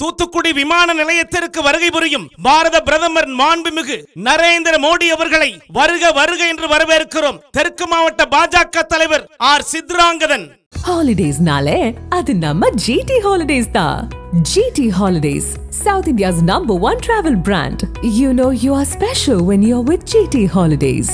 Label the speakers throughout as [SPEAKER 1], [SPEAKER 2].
[SPEAKER 1] தூத்துக்குடி விமான நிலையத்திற்கு வருகை புரியும் பாரத பிரதமர் மாண்புமிகு நரேந்திர மோடி அவர்களை வருக வருக என்று வரவேற்கிறோம். தெற்கு மாவட்ட பாஜக தலைவர் R Chitrangadan.
[SPEAKER 2] Holidays nale adu namma GT Holidays da. GT Holidays, South India's #1 travel brand. You know you are special when you're with GT Holidays.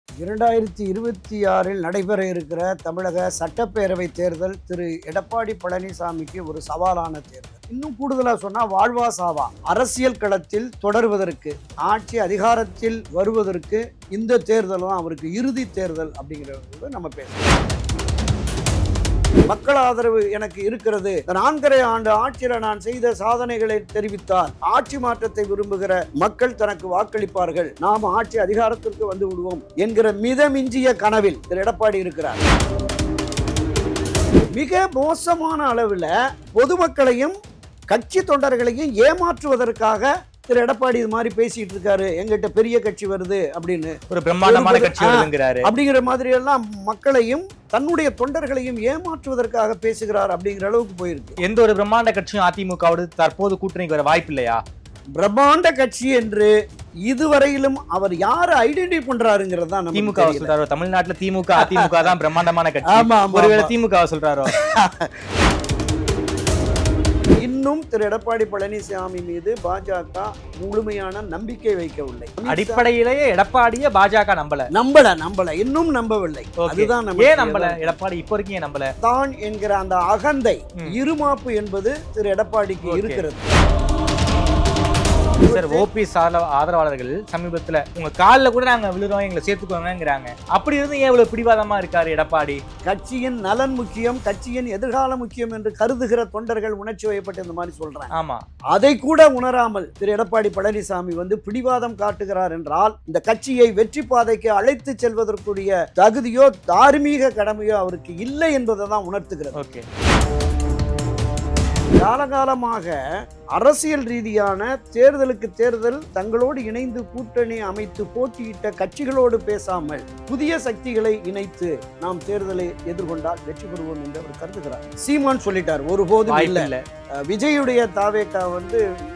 [SPEAKER 3] 2026 நடைபெற இருக்கிற தமிழக சட்டப்பேரவை தேர்தல் திரு எடப்பாடி பழனிசாமிக்கு ஒரு சவாலான தேர்தல். இன்னும் கூடுதலாக சொன்னால் வாழ்வா சாவா அரசியல் களத்தில் தொடர்வதற்கு, ஆட்சி அதிகாரத்தில் வருவதற்கு இந்த தேர்தலும் அவருக்கு இறுதி தேர்தல் அப்படிங்கிறத நம்ம பேசலாம். மக்கள் ஆதரவு எனக்கு இருக்கிறது, 4.5 ஆண்டு ஆட்சியில் நான் செய்த சாதனைகளை தெரிவித்தால் ஆட்சி மாற்றத்தை விரும்புகிற மக்கள் தனக்கு வாக்களிப்பார்கள், நாம் ஆட்சி அதிகாரத்திற்கு வந்து விடுவோம் என்கிற மிதமிஞ்சிய கனவில் திரு எடப்பாடி இருக்கிறார். மிக மோசமான அளவில் பொதுமக்களையும் கட்சி தொண்டர்களையும் ஏமாற்றுவதற்காக திரு எடப்பாடி இது மாதிரி பேசிட்டு இருக்காரு. எங்கிட்ட பெரிய கட்சி வருது அப்படின்னு,
[SPEAKER 4] ஒரு பிரம்மாண்டமான கட்சி வருதுங்கிறாரு
[SPEAKER 3] அப்படிங்கிற மாதிரி எல்லாம் மக்களையும் தன்னுடைய தொண்டர்களையும் ஏமாற்றுவதற்காக பேசுகிறார் அப்படிங்கிற அளவுக்கு போயிருக்கு.
[SPEAKER 4] எந்த ஒரு பிரம்மாண்ட கட்சியும் அதிமுகவோடு தற்போது கூட்டணிக்கு வர வாய்ப்பு இல்லையா?
[SPEAKER 3] பிரம்மாண்ட கட்சி என்று இதுவரையிலும் அவர் யாரை ஐடென்டிஃபை பண்றாருங்கிறது தான்
[SPEAKER 4] திமுக சொல்றாரோ. தமிழ்நாட்டுல திமுக அதிமுக தான் பிரம்மாண்டமான கட்சி. ஒருவேளை திமுக சொல்றாரோ.
[SPEAKER 3] இன்னும் திரு எடப்பாடி பழனிசாமி மீது பாஜக முழுமையான நம்பிக்கை வைக்கவில்லை.
[SPEAKER 4] அடிப்படையிலேயே எடப்பாடியை பாஜக
[SPEAKER 3] நம்பல இன்னும் நம்பவில்லை. அதுதான்
[SPEAKER 4] ஏன் நம்பல? எடப்பாடி இப்போ வரைக்கும் ஏன் நம்பல?
[SPEAKER 3] தான் என்கிற அந்த அகந்தை, இருமாப்பு என்பது திரு எடப்பாடிக்கு இருக்கிறது.
[SPEAKER 4] சார், ஓபிஎஸ் ஆதரவாளர்கள் சமீபத்துல உங்க காலில் கூட நாங்க விழுறோம், எங்களை சேர்த்துக்கோங்கிறாங்க. அப்படி இருந்து ஏன் இவ்வளவு பிடிவாதமா இருக்காரு எடப்பாடி?
[SPEAKER 3] கட்சியின் நலன் முக்கியம், கட்சியின் எதிர்காலம் முக்கியம் என்று கருதுகிற தொண்டர்கள் உணர்ச்சி வயப்பட்டு இந்த மாதிரி சொல்றாங்க.
[SPEAKER 4] ஆமா,
[SPEAKER 3] அதை கூட உணராமல் திரு எடப்பாடி பழனிசாமி பிடிவாதம் காட்டுகிறார் என்றால் இந்த கட்சியை வெற்றி பாதைக்கு அழைத்து செல்வதற்குரிய தகுதியோ தார்மீக கடமையோ அவருக்கு இல்லை என்பதை தான் உணர்த்துகிறது.
[SPEAKER 4] ஓகே,
[SPEAKER 3] காலகாலமாக அரசியல் ரீதியான தேர்தலுக்கு தேர்தல் தங்களோடு இணைந்து கூட்டணி அமைத்து போட்டியிட்ட கட்சிகளோடு பேசாமல் புதிய சக்திகளை இணைத்து நாம் தேர்தலை எதிர்கொண்டால் வெற்றி பெறுவோம் என்று அவர் கருதுகிறார். சீமான் சொல்லிட்டார், ஒருபோதும் இல்லை. விஜயுடைய தாவேக்கா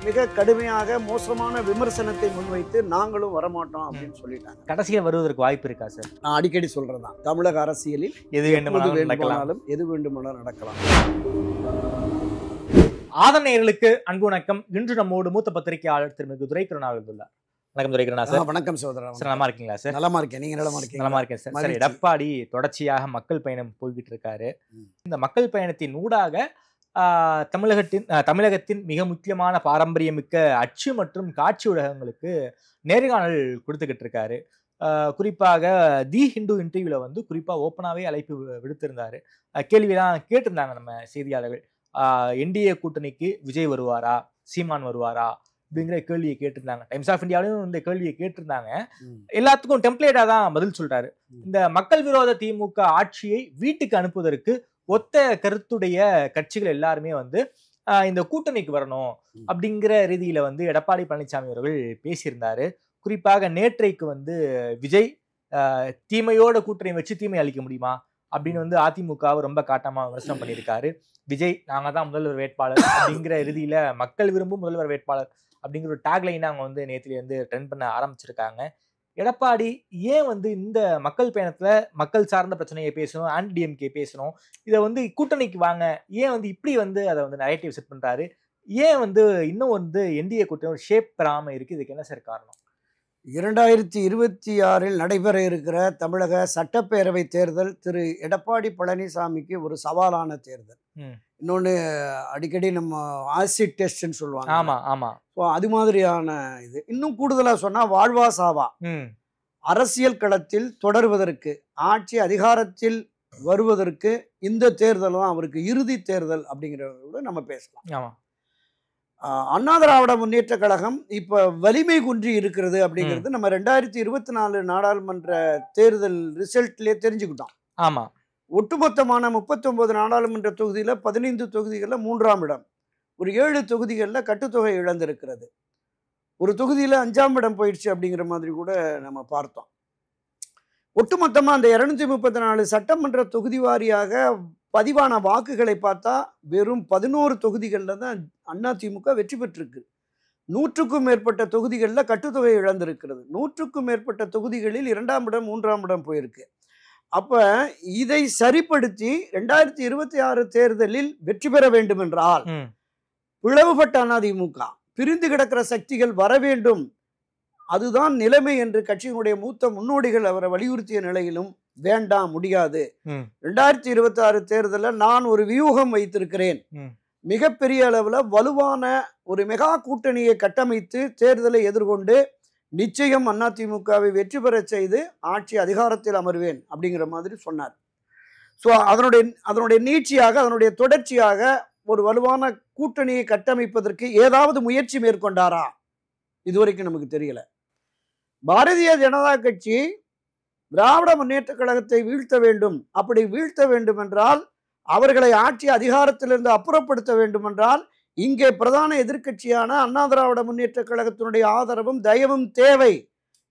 [SPEAKER 3] மிக கடுமையாக மோசமான விமர்சனத்தை முன்வைத்து நாங்களும் வரமாட்டோம் அப்படின்னு சொல்லிட்டாங்க.
[SPEAKER 4] கடைசியில் வருவதற்கு வாய்ப்பு இருக்கா சார்?
[SPEAKER 3] நான் அடிக்கடி சொல்றேன், தமிழக அரசியலில்
[SPEAKER 4] எது வேண்டுமானாலும்
[SPEAKER 3] எது வேண்டுமானாலும் நடக்கலாம்.
[SPEAKER 4] ஆதரணையர்களுக்கு அன்பு வணக்கம். இன்று நம்மோடு மூத்த பத்திரிகையாளர் திருமிகு துரைக்கருணா வந்துள்ளார். வணக்கம் துரைக்கருணா சார்.
[SPEAKER 3] வணக்கம் சகோதரா.
[SPEAKER 4] சார், நலமா இருக்கீங்களா சார்?
[SPEAKER 3] நலமா இருக்கேன், நீங்க நலமா இருக்கீங்க?
[SPEAKER 4] நலமா இருக்கேன் சார். சார், எடப்பாடி தொடர்ச்சியாக மக்கள் பயணம் போய்கிட்டு இருக்காரு. இந்த மக்கள் பயணத்தின் ஊடாக தமிழகத்தின் மிக முக்கியமான பாரம்பரியமிக்க அச்சு மற்றும் காட்சி ஊடகங்களுக்கு நேர்காணல் கொடுத்துக்கிட்டு இருக்காரு. குறிப்பாக தி ஹிந்து இன்டர்வியூல குறிப்பா ஓப்பனாவே அழைப்பு விடுத்திருந்தாரு. கேள்வியெல்லாம் கேட்டிருந்தாங்க நம்ம செய்தியாளர்கள். என்டிஏ கூட்டணிக்கு விஜய் வருவாரா, சீமான் வருவாரா அப்படிங்கிற கேள்வியை கேட்டிருந்தாங்க. டைம்ஸ் ஆஃப் இந்தியாவிலும் இந்த கேள்வியை கேட்டிருந்தாங்க. எல்லாத்துக்கும் டெம்ப்ளேட்டா தான் பதில் சொல்றாரு. இந்த மக்கள் விரோத திமுக ஆட்சியை வீட்டுக்கு அனுப்புவதற்கு ஒத்த கருத்துடைய கட்சிகள் எல்லாருமே இந்த கூட்டணிக்கு வரணும் அப்படிங்கிற ரீதியில எடப்பாடி பழனிசாமி அவர்கள் பேசியிருந்தாரு. குறிப்பாக நேற்றைக்கு விஜய் தீமையோட கூட்டணி வச்சு தீமை அளிக்க முடியுமா அப்படின்னு அதிமுகவை ரொம்ப காட்டமா விமர்சனம் பண்ணியிருக்காரு. விஜய் நாங்க தான் முதல்வர் வேட்பாளர் அப்படிங்கிற ரீதியில மக்கள் விரும்பும் முதல்வர் வேட்பாளர் அப்படிங்கிற ஒரு டேக்லைன் அவங்க நேற்று ட்ரெண்ட் பண்ண ஆரம்பிச்சிருக்காங்க. எடப்பாடி ஏன் இந்த மக்கள் பயணத்துல மக்கள் சார்ந்த பிரச்சனையை பேசணும், ஆன்டி டிஎம்கே பேசணும், இதை கூட்டணிக்கு வாங்க, ஏன் இப்படி அதை நரேட்டிவ் செட் பண்றாரு? ஏன் இன்னும் என்டிஏ கூட்டணி ஒரு ஷேப் பெறாம இருக்கு? இதுக்கு என்ன சார் காரணம்?
[SPEAKER 3] 2026 நடைபெற இருக்கிற தமிழக சட்டப்பேரவை தேர்தல் திரு எடப்பாடி பழனிசாமிக்கு ஒரு சவாலான தேர்தல். இன்னொன்று அடிக்கடி நம்ம ஆசிட் டெஸ்ட்னு சொல்லுவாங்க.
[SPEAKER 4] ஆமா ஆமா.
[SPEAKER 3] அது மாதிரியான இது. இன்னும் கூடுதலாக சொன்னால் வாழ்வா சாவா அரசியல் களத்தில் தொடர்வதற்கு, ஆட்சி அதிகாரத்தில் வருவதற்கு இந்த தேர்தலும் அவருக்கு இறுதி தேர்தல் அப்படிங்கிறத நம்ம பேசலாம்.
[SPEAKER 4] ஆமா.
[SPEAKER 3] அண்ணா திராவிட முன்னேற்ற கழகம் இப்ப வலிமை குன்றி இருக்கிறது அப்படிங்கிறது நம்ம 2024 நாடாளுமன்ற தேர்தல் ரிசல்ட்லயே தெரிஞ்சுக்கிட்டோம்.
[SPEAKER 4] ஆமா.
[SPEAKER 3] ஒட்டுமொத்தமான 39 நாடாளுமன்ற தொகுதியில 15 தொகுதிகளில் 3ஆம் இடம், ஒரு 7 தொகுதிகளில் கட்டுத்தொகை இழந்திருக்கிறது, ஒரு தொகுதியில 5ஆம் இடம் போயிடுச்சு அப்படிங்கிற மாதிரி கூட நம்ம பார்த்தோம். ஒட்டுமொத்தமா அந்த 234 சட்டமன்ற தொகுதி வாரியாக பதிவான வாக்குகளை பார்த்தா வெறும் 11 தொகுதிகளில் தான் அதிமுக வெற்றி பெற்றிருக்கு. 100க்கும் மேற்பட்ட தொகுதிகளில் கட்டுத்தொகை இழந்திருக்கிறது. 100க்கும் மேற்பட்ட தொகுதிகளில் 2ஆம் இடம் 3ஆம் இடம் போயிருக்கு. அப்ப இதை சரிப்படுத்தி 2026 தேர்தலில் வெற்றி பெற வேண்டும் என்றால் பிளவுபட்ட அதிமுக, பிரிந்து கிடக்கிற சக்திகள் வர வேண்டும், அதுதான் நிலைமை என்று கட்சியினுடைய மூத்த முன்னோடிகள் அவரை வலியுறுத்திய நிலையிலும் வேண்டாம், முடியாது. 2026 தேர்தலில் நான் ஒரு வியூகம் வைத்திருக்கிறேன். மிகப்பெரிய அளவில் வலுவான ஒரு மெகா கூட்டணியை கட்டமைத்து தேர்தலை எதிர்கொண்டு நிச்சயம் அதிமுகவை வெற்றி பெற செய்து ஆட்சி அதிகாரத்தில் அமர்வேன் அப்படிங்கிற மாதிரி சொன்னார். ஸோ அதனுடைய நீட்சியாக, அதனுடைய தொடர்ச்சியாக ஒரு வலுவான கூட்டணியை கட்டமைப்பதற்கு ஏதாவது முயற்சி மேற்கொண்டாரா? இதுவரைக்கும் நமக்கு தெரியல. பாரதிய ஜனதா கட்சி திராவிட முன்னேற்ற கழகத்தை வீழ்த்த வேண்டும், அப்படி வீழ்த்த வேண்டும் என்றால், அவர்களை ஆட்சி அதிகாரத்திலிருந்து அப்புறப்படுத்த வேண்டும் என்றால், இங்கே பிரதான எதிர்க்கட்சியான அண்ணா திராவிட முன்னேற்ற கழகத்தினுடைய ஆதரவும் தயவும் தேவை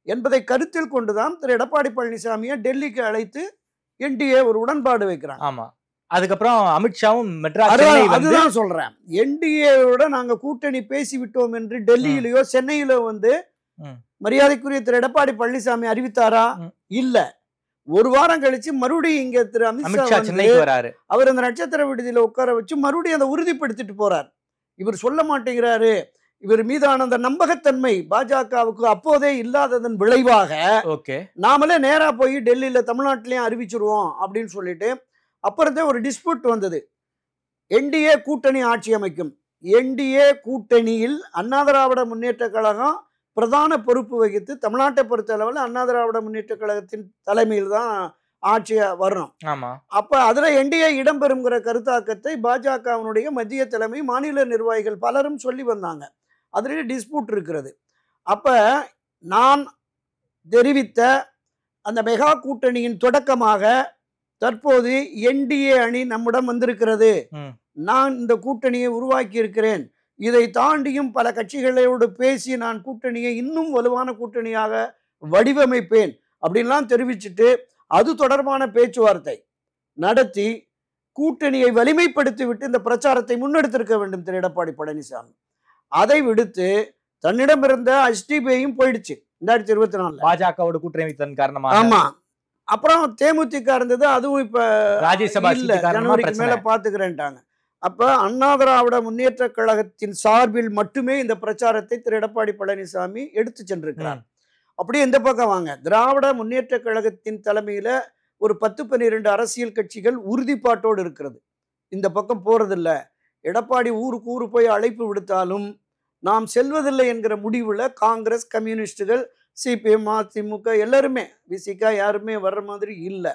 [SPEAKER 3] என்பதை கருத்தில் கொண்டுதான் திரு எடப்பாடி பழனிசாமியை டெல்லிக்கு அழைத்து என்டிஏ ஒரு உடன்பாடு வைக்கிறாங்க.
[SPEAKER 4] ஆமா, அதுக்கப்புறம் அமித்ஷாவும்
[SPEAKER 3] அதுதான் சொல்றேன். என்டிஏவோட நாங்க கூட்டணி பேசிவிட்டோம் என்று டெல்லியிலயோ சென்னையிலோ வந்து மரியாதைக்குரிய திரு எடப்பாடி பழனிசாமி அறிவித்தாரா? இல்ல. ஒரு வாரம் கழிச்சு மறுபடியும் இங்க திரு அமித்ஷா
[SPEAKER 4] சென்னைக்கு வராரு.
[SPEAKER 3] அவர் அந்த நட்சத்திர விடுதியில உட்கார வச்சு மறுபடியும் அதை உறுதிப்படுத்திட்டு போறார். இவர் சொல்ல மாட்டேங்கிறாரு. இவர் மீதான அந்த நம்பகத்தன்மை பாஜகவுக்கு அப்போதே இல்லாததன் விளைவாக நாமளே நேரா போய் டெல்லியில தமிழ்நாட்டிலையும் அறிவிச்சிருவோம் அப்படின்னு சொல்லிட்டு அப்புறத்தே ஒரு டிஸ்பியூட் வந்தது. என்டிஏ கூட்டணி ஆட்சி அமைக்கும். என்டிஏ கூட்டணியில் அண்ணா திராவிட முன்னேற்ற கழகம் பிரதான பொறுப்பு வகித்து தமிழ்நாட்டை பொறுத்த அளவில் அண்ணா திராவிட முன்னேற்ற கழகத்தின் தலைமையில் தான் ஆட்சியை வரணும். அப்ப அதுல என்டிஏ இடம்பெறுங்கிற கருத்தாக்கத்தை பாஜகவினுடைய மத்திய தலைமை, மாநில நிர்வாகிகள் பலரும் சொல்லி வந்தாங்க. அதுல டிஸ்பியூட் இருக்கிறது. அப்ப நான் தெரிவித்த அந்த மெகா கூட்டணியின் தொடக்கமாக தற்போது என்டிஏ அணி நம்மிடம் வந்திருக்கிறது. நான் இந்த கூட்டணியை உருவாக்கி இருக்கிறேன். இதை தாண்டியும் பல கட்சிகளோடு பேசி நான் கூட்டணியை இன்னும் வலுவான கூட்டணியாக வடிவமைப்பேன் அப்படின்லாம் தெரிவிச்சுட்டு அது தொடர்பான பேச்சுவார்த்தை நடத்தி கூட்டணியை வலிமைப்படுத்தி விட்டு இந்த பிரச்சாரத்தை முன்னெடுத்திருக்க வேண்டும் திரு எடப்பாடி பழனிசாமி. அதை விடுத்து தன்னிடம் இருந்த HDBயும் போயிடுச்சு 2024
[SPEAKER 4] பாஜகவோட கூட்டணி வைத்ததன் காரணமாக.
[SPEAKER 3] ஆமா, அப்புறம் தேமுதிக இருந்தது, அதுவும் இப்ப
[SPEAKER 4] ராஜ்யசபா
[SPEAKER 3] ஜனவரிக்கு மேல பாத்துக்கிறேன்ட்டாங்க. அப்ப அண்ணா திராவிட முன்னேற்ற கழகத்தின் சார்பில் மட்டுமே இந்த பிரச்சாரத்தை திரு எடப்பாடி பழனிசாமி எடுத்து சென்றிருக்கிறார். அப்படியே இந்த பக்கம் வாங்க, திராவிட முன்னேற்ற கழகத்தின் தலைமையில ஒரு 10-12 அரசியல் கட்சிகள் உறுதிப்பாட்டோடு இருக்கிறது. இந்த பக்கம் போறதில்லை. எடப்பாடி ஊருக்கு ஊரு போய் அழைப்பு விடுத்தாலும் நாம் செல்வதில்லை என்கிற முடிவுல காங்கிரஸ், கம்யூனிஸ்டுகள், CPM, அதிமுக எல்லாருமே, விசிக யாருமே வர்ற மாதிரி இல்லை.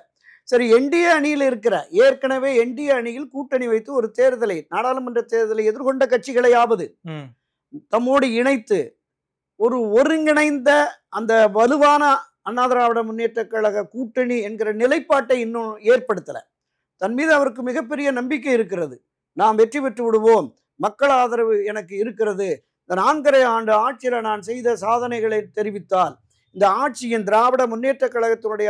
[SPEAKER 3] சரி, என்டிஏ அணியில் இருக்கிற ஏற்கனவே என்டிஏ அணியில் கூட்டணி வைத்து ஒரு தேர்தலை, நாடாளுமன்ற தேர்தலை எதிர்கொண்ட கட்சிகளையாவது தம்மோடு இணைத்து ஒரு ஒருங்கிணைந்த அந்த வலுவான அண்ணா திராவிட முன்னேற்ற கழக கூட்டணி என்கிற நிலைப்பாட்டை இன்னும் ஏற்படுத்தல. தன் மீது அவருக்கு மிகப்பெரிய நம்பிக்கை இருக்கிறது. நாம் வெற்றி பெற்று விடுவோம், மக்கள் ஆதரவு எனக்கு இருக்கிறது, இந்த 4.5 ஆண்டு ஆட்சியில நான் செய்த சாதனைகளை தெரிவித்தால், இந்த ஆட்சியின் திராவிட முன்னேற்ற கழகத்தினுடைய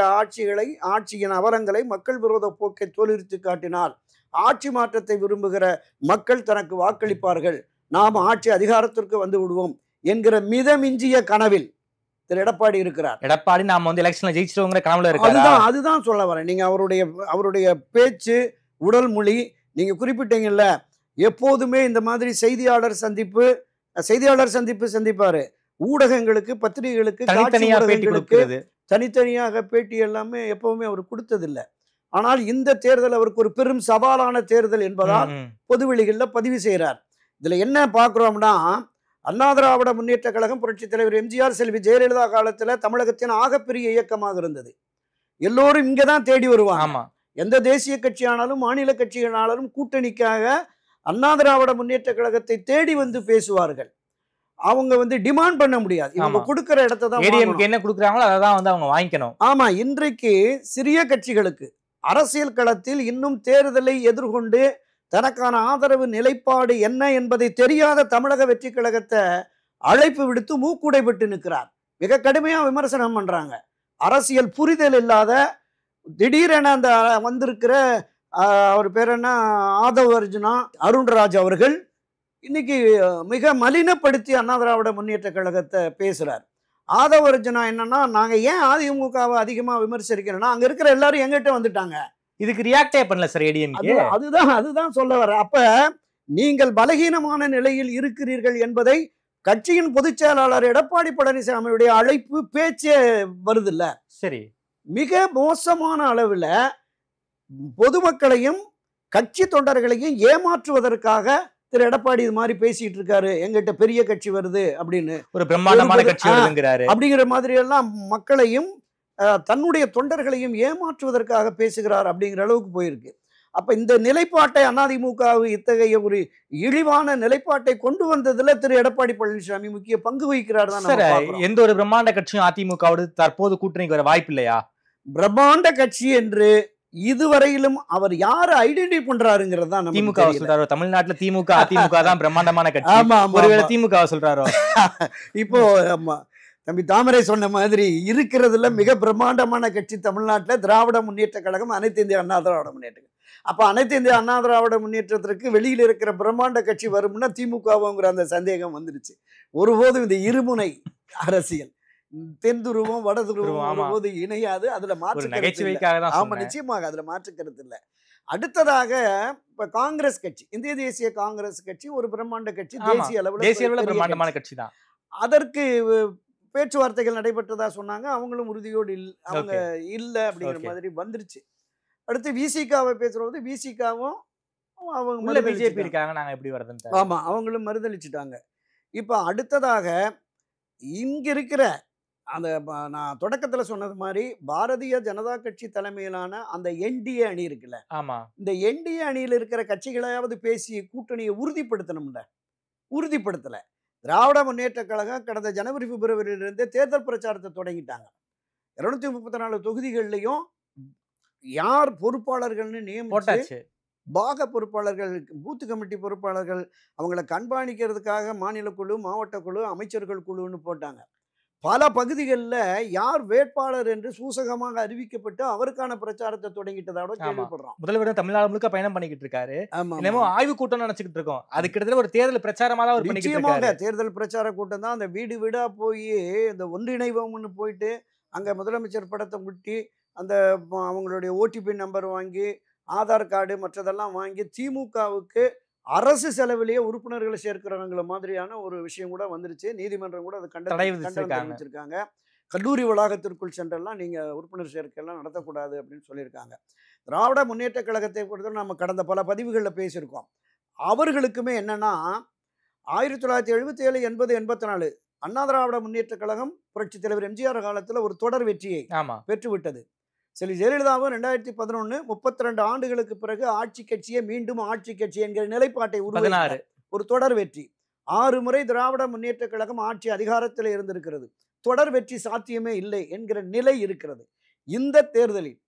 [SPEAKER 3] ஆட்சியின் அவலங்களை, மக்கள் விரோத போக்கை தோலுரித்து காட்டினால் ஆட்சி மாற்றத்தை விரும்புகிற மக்கள் தனக்கு வாக்களிப்பார்கள், நாம் ஆட்சி அதிகாரத்திற்கு வந்து விடுவோம் என்கிற மிதமிஞ்சிய கனவில் திரு எடப்பாடி இருக்கிறார்.
[SPEAKER 4] எடப்பாடி நாம வந்து எலெக்ஷன்ல ஜெயிச்சிருவோங்கிற கனவுல இருக்காரு.
[SPEAKER 3] அதுதான் சொல்ல வரேன். நீங்க அவருடைய பேச்சு, உடல் மொழி, நீங்க குறிப்பிட்டீங்கல்ல, எப்போதுமே இந்த மாதிரி செய்தியாளர் சந்திப்பு சந்திப்பாரு. ஊடகங்களுக்கு, பத்திரிகைகளுக்கு தனித்தனியாக பேட்டி எல்லாமே எப்பவுமே அவர் கொடுத்ததில்லை. ஆனால் இந்த தேர்தல் அவருக்கு ஒரு பெரும் சவாலான தேர்தல் என்பதால் பொதுவெளிகளில் பதிவு செய்கிறார். இதுல என்ன பார்க்கிறோம்னா, அண்ணா திராவிட முன்னேற்ற கழகம் புரட்சி தலைவர் எம்ஜிஆர், செல்வி ஜெயலலிதா காலத்துல தமிழகத்தின் ஆகப்பெரிய இயக்கமாக இருந்தது. எல்லோரும் இங்கதான் தேடி வருவாங்க. எந்த தேசிய கட்சியானாலும் மாநில கட்சிகளானாலும் கூட்டணிக்காக அண்ணா திராவிட முன்னேற்ற கழகத்தை தேடி வந்து பேசுவார்கள். அவங்க வந்து டிமாண்ட் பண்ண முடியாது. இவங்க கொடுக்கிற இடத்தை தான்
[SPEAKER 4] என்ன கொடுக்குறாங்களோ அதை தான் வந்து அவங்க வாங்கிக்கணும்.
[SPEAKER 3] ஆமா, இன்றைக்கு சிறிய கட்சிகளுக்கு அரசியல் களத்தில் இன்னும் தேர்தலை எதிர்கொண்டு தனக்கான ஆதரவு நிலைப்பாடு என்ன என்பதை தெரியாத தமிழக வெற்றி கழகத்தை அழைப்பு விடுத்து மூக்குடைப்பட்டு நிற்கிறார். மிக கடுமையா விமர்சனம் பண்றாங்க. அரசியல் புரிதல் இல்லாத, திடீரென அந்த வந்திருக்கிற அவர் பேர் என்ன, ஆதவ் அர்ஜுனா, அருண்ராஜ் அவர்கள் இன்னைக்கு மிக மலினப்படுத்தி அண்ணா திராவிட முன்னேற்ற கழகத்தை பேசுறார். ஆதவ அர்ஜுனா என்னன்னா, நாங்க ஏன் அதிமுகவை அதிகமா விமர்சிக்கிறோம்னா, அங்க இருக்கிற எல்லாரும் எங்கிட்ட வந்துட்டாங்க.
[SPEAKER 4] இதுக்கு ரியாக்டே பண்ணல சார் ஏடிஎம்கே.
[SPEAKER 3] அதுதான் சொல்ல வர. அப்ப நீங்கள் பலகீனமான நிலையில் இருக்கிறீர்கள் என்பதை கட்சியின் பொதுச் செயலாளர் எடப்பாடி பழனிசாமியுடைய அழைப்பு பேச்சே வருது இல்ல.
[SPEAKER 4] சரி,
[SPEAKER 3] மிக மோசமான அளவுல பொதுமக்களையும் கட்சி தொண்டர்களையும் ஏமாற்றுவதற்காக திரு எடப்பாடி இது மாதிரி பேசிட்டு இருக்காரு, எங்கிட்ட பெரிய கட்சி வருது அப்படின்னு,
[SPEAKER 4] ஒரு பிரம்மாண்டமான கட்சி வருதுங்கிறாரு
[SPEAKER 3] அப்படிங்கிற மாதிரி எல்லாம் மக்களையும் தன்னுடைய தொண்டர்களையும் ஏமாற்றுவதற்காக பேசுகிறார் அப்படிங்கிற அளவுக்கு போயிருக்கு. அப்ப இந்த நிலைப்பாட்டை அதிமுக இத்தகைய ஒரு இழிவான நிலைப்பாட்டை கொண்டு வந்ததுல திரு எடப்பாடி பழனிசாமி முக்கிய பங்கு வகிக்கிறார் தான்.
[SPEAKER 4] எந்த ஒரு பிரம்மாண்ட கட்சியும் அதிமுகவோடு தற்போது கூட்டணிக்கு வர வாய்ப்பு இல்லையா?
[SPEAKER 3] பிரம்மாண்ட கட்சி என்று இதுவரையிலும் அவர் யாரை ஐடென்டிஃபை பண்றாருங்கிறது தான்
[SPEAKER 4] திமுக சொல்றாரோ. தமிழ்நாட்டுல திமுக அதிமுக தான் பிரம்மாண்டமான கட்சி. ஒருவேளை திமுக சொல்றாரோ.
[SPEAKER 3] இப்போ தம்பி தாமரை சொன்ன மாதிரி இருக்கிறதுல மிக பிரம்மாண்டமான கட்சி தமிழ்நாட்டில் திராவிட முன்னேற்ற கழகம், அனைத்து இந்திய அண்ணா திராவிட முன்னேற்ற. அப்ப அனைத்து இந்திய அண்ணா திராவிட முன்னேற்றத்திற்கு வெளியில் இருக்கிற பிரம்மாண்ட கட்சி வரும்னா திமுகவுங்கிற அந்த சந்தேகம் வந்துருச்சு. ஒருபோதும் இந்த இருமுனை அரசியல் தென் துருவம் வட துருவம் ஒருபோது இணையாது. அதுல ஆமா, நிச்சயமாக அதுல மாற்று கருத்து இல்லை. அடுத்ததாக இப்ப காங்கிரஸ் கட்சி, இந்திய தேசிய காங்கிரஸ் கட்சி ஒரு பிரம்மாண்ட கட்சி, தேசிய அளவில்
[SPEAKER 4] பிரம்மாண்டமான கட்சி தான்.
[SPEAKER 3] அதற்கு பேச்சுவார்த்தைகள் நடைபெற்றதா சொன்னாங்க. அவங்களும் உறுதியோடு அவங்க இல்ல அப்படிங்கிற மாதிரி வந்துருச்சு. அடுத்து விசிகாவை பேசுறது, விசிகாவும் அவங்க
[SPEAKER 4] பிஜேபி இருக்காங்க, நாங்க எப்படி வரதுன்னு.
[SPEAKER 3] ஆமா, அவங்களும் மறுதளிச்சுட்டாங்க. இப்ப அடுத்ததாக இங்க இருக்கிற அந்த நான் தொடக்கத்துல சொன்னது மாதிரி பாரதிய ஜனதா கட்சி தலைமையிலான அந்த என்டிஏ அணி இருக்குல்ல,
[SPEAKER 4] ஆமா,
[SPEAKER 3] இந்த என்டிஏ அணியில் இருக்கிற கட்சிகளையாவது பேசி கூட்டணியை உறுதிப்படுத்தணும்ல, உறுதிப்படுத்தல. திராவிட முன்னேற்ற கழகம் கடந்த ஜனவரி பிப்ரவரியிலிருந்து தேர்தல் பிரச்சாரத்தை தொடங்கிட்டாங்க. 234 தொகுதிகளிலையும் யார் பொறுப்பாளர்கள்னு நியமிச்சு பாக பொறுப்பாளர்கள், பூத் கமிட்டி பொறுப்பாளர்கள், அவங்களை கண்காணிக்கிறதுக்காக மாநில குழு, மாவட்ட குழு, அமைச்சர்கள் குழுன்னு போட்டாங்க. பல பகுதிகளில் யார் வேட்பாளர் என்று சூசகமாக அறிவிக்கப்பட்டு அவருக்கான பிரச்சாரத்தை தொடங்கிட்டதோட கேள்விப்படுறோம்.
[SPEAKER 4] முதல்வர் தமிழ்நாடு முழுக்க பயணம் பண்ணிக்கிட்டு இருக்காரு. ஆய்வு கூட்டம் நினைச்சுக்கிட்டு இருக்கோம். அது கிட்டத்தட்ட ஒரு தேர்தல் பிரச்சாரமா தான்
[SPEAKER 3] நிச்சயமாக தேர்தல் பிரச்சார கூட்டம் தான். அந்த வீடு வீடா போய் இந்த ஒன்றிணைவோம்னு போயிட்டு அங்க முதலமைச்சர் படத்தை முட்டி அந்த அவங்களுடைய ஓடிபி நம்பர் வாங்கி ஆதார் கார்டு மற்றதெல்லாம் வாங்கி திமுகவுக்கு அரசு செலவிலேயே உறுப்பினர்களை சேர்க்கிறவங்கள மாதிரியான ஒரு விஷயம் கூட வந்துருச்சு. நீதிமன்றம் கூட அதை கண்டிச்சிருக்காங்க. கல்லூரி வளாகத்திற்குள் சென்றெல்லாம் நீங்க உறுப்பினர் சேர்க்கையெல்லாம் நடத்தக்கூடாது அப்படின்னு சொல்லியிருக்காங்க. திராவிட முன்னேற்ற கழகத்தை பொறுத்தவரை நம்ம கடந்த பல பதிவுகளில் பேசியிருக்கோம். அவர்களுக்குமே என்னன்னா 1977, 80, 84 அண்ணா திராவிட முன்னேற்ற கழகம் புரட்சித் தலைவர் எம்ஜிஆர் காலத்தில் ஒரு தொடர் வெற்றியை பெற்றுவிட்டது. சரி, ஜெயலலிதாவும் 2011 32 ஆண்டுகளுக்கு பிறகு ஆட்சி கட்சியை மீண்டும் ஆட்சி கட்சி என்கிற நிலைப்பாட்டை உருவாக்கினார். ஒரு தொடர் வெற்றி. 6 முறை திராவிட முன்னேற்ற கழகம் ஆட்சி அதிகாரத்தில் இருந்திருக்கிறது. தொடர் வெற்றி சாத்தியமே இல்லை என்கிற நிலை இருக்கிறது. இந்த தேர்தலில்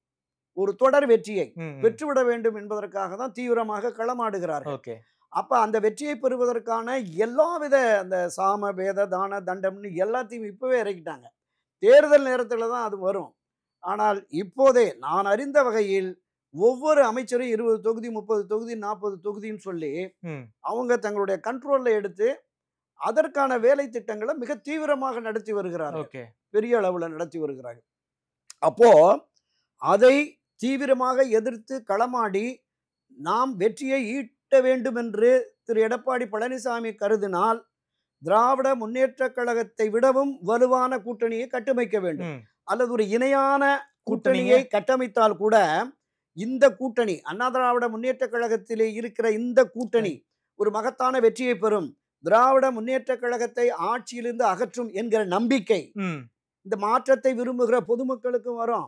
[SPEAKER 3] ஒரு தொடர் வெற்றியை பெற்றுவிட வேண்டும் என்பதற்காக தான் தீவிரமாக களமாடுகிறார்கள். அப்ப அந்த வெற்றியை பெறுவதற்கான எல்லாவித அந்த சாம பேத தான தண்டம்னு எல்லாத்தையும் இப்பவே இறக்கிட்டாங்க. தேர்தல் நேரத்தில் தான் அது வரும். ஆனால் இப்போதே நான் அறிந்த வகையில் ஒவ்வொரு அமைச்சரும் 20 தொகுதி 30 தொகுதி 40 தொகுதின்னு சொல்லி அவங்க தங்களுடைய கண்ட்ரோல்ல எடுத்து அதற்கான வேலை திட்டங்களை மிக தீவிரமாக நடத்தி வருகிறார்கள். பெரிய அளவுல நடத்தி வருகிறார்கள். அப்போ அதை தீவிரமாக எதிர்த்து களமாடி நாம் வெற்றியை ஈட்ட வேண்டும் என்று திரு எடப்பாடி பழனிசாமி கருதினால் திராவிட முன்னேற்ற கழகத்தை விடவும் வலுவான கூட்டணியை கட்டமைக்க வேண்டும். அல்லது ஒரு இணையான கூட்டணியை கட்டமைத்தால் கூட இந்த கூட்டணி அண்ணா திராவிட முன்னேற்ற கழகத்திலே இருக்கிற இந்த கூட்டணி ஒரு மகத்தான வெற்றியை பெறும், திராவிட முன்னேற்ற கழகத்தை ஆட்சியிலிருந்து அகற்றும் என்கிற நம்பிக்கை இந்த மாற்றத்தை விரும்புகிற பொதுமக்களுக்கும் வரும்,